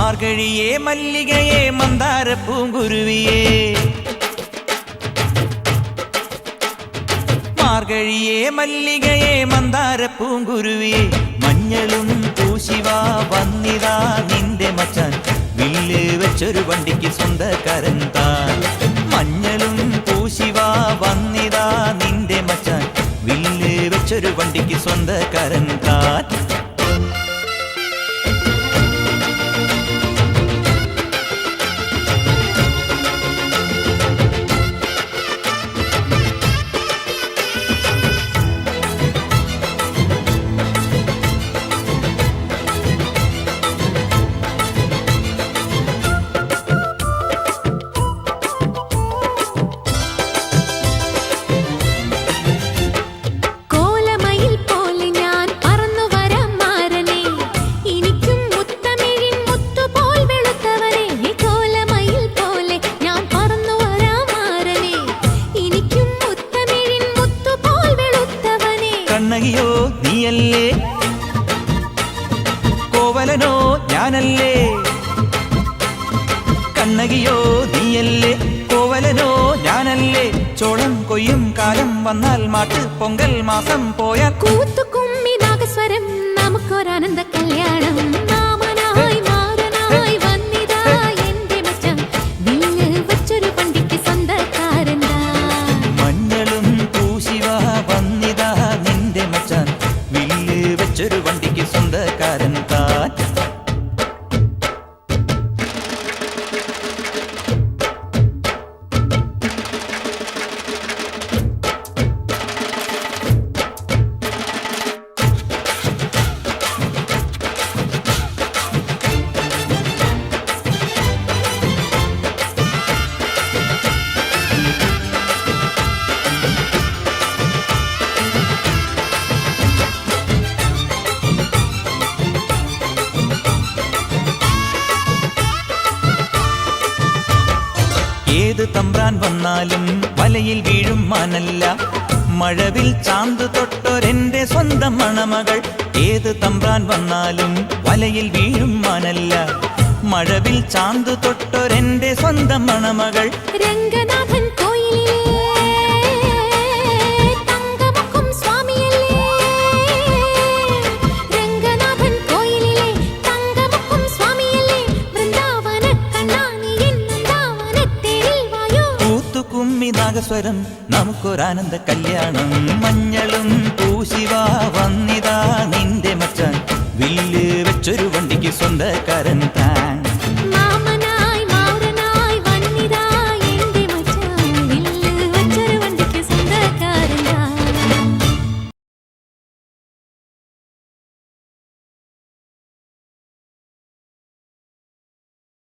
മാർഗഴിയേ മല്ലികയെ മന്ദാര പൂങ്കുരുവിയേ മാർഗഴിയേ മല്ലികയെ മന്ദാര പൂങ്കുരുവിയേ മഞ്ഞളും പൂശിവാ വന്നിതാ നിന്റെ മച്ചാൻ വില്ല് വെച്ചൊരു വണ്ടിക്ക് സ്വന്തക്കാരൻ താൻ മഞ്ഞളും പൂശിവാ വന്നിതാ നിന്റെ മച്ചാൻ വില്ല് വെച്ചൊരു വണ്ടിക്ക് സ്വന്തക്കാരൻ താൻ കണ്ണകിയോ നീയല്ലേ കോവലനോ ഞാനല്ലേ കണ്ണകിയോ നീയല്ലേ കോവലനോ ഞാനല്ലേ ചോളം കൊയ്യും കാലം വന്നാൽ മാട്ട് പൊങ്കൽ മാസം പോയാൽ കൂത്തുകുമ്മി നാഗസ്വരം നമുക്കൊരാനന്ദ കല്യാണം മാമനായി മാറനായി വന്നിതാ എന്റെ മച്ചാൻ വില്ല് വെച്ചൊരു വണ്ടിക്ക് സ്വന്തക്കാരൻ മഞ്ഞളും പൂശിവാ വന്നിതാ നിന്റെ മച്ചാൻ വില്ല് വെച്ചൊരു വണ്ടിക്ക് സ്വന്തക്കാരൻ താൻ ഏത് തമ്പ്രാൻ വന്നാലും വലയിൽ വീഴും മാനല്ല മഴവിൽ ചാന്ത് തൊട്ടൊരെന്റെ സ്വന്തം മണമകൾ ഏത് തമ്പ്രാൻ വന്നാലും വലയിൽ വീഴും മാനല്ല മഴവിൽ ചാന്ത് തൊട്ടൊരെന്റെ സ്വന്തം മണമകൾ രംഗനാഥൻ നാഗസ്വരം നമുക്കൊരാനന്ദ കല്യാണം മഞ്ഞളും പൂശിവാ വന്നിതാ നിന്റെ മച്ചാൻ വില്ല് വെച്ചൊരു വണ്ടിക്ക് സ്വന്തക്കാരൻ താൻ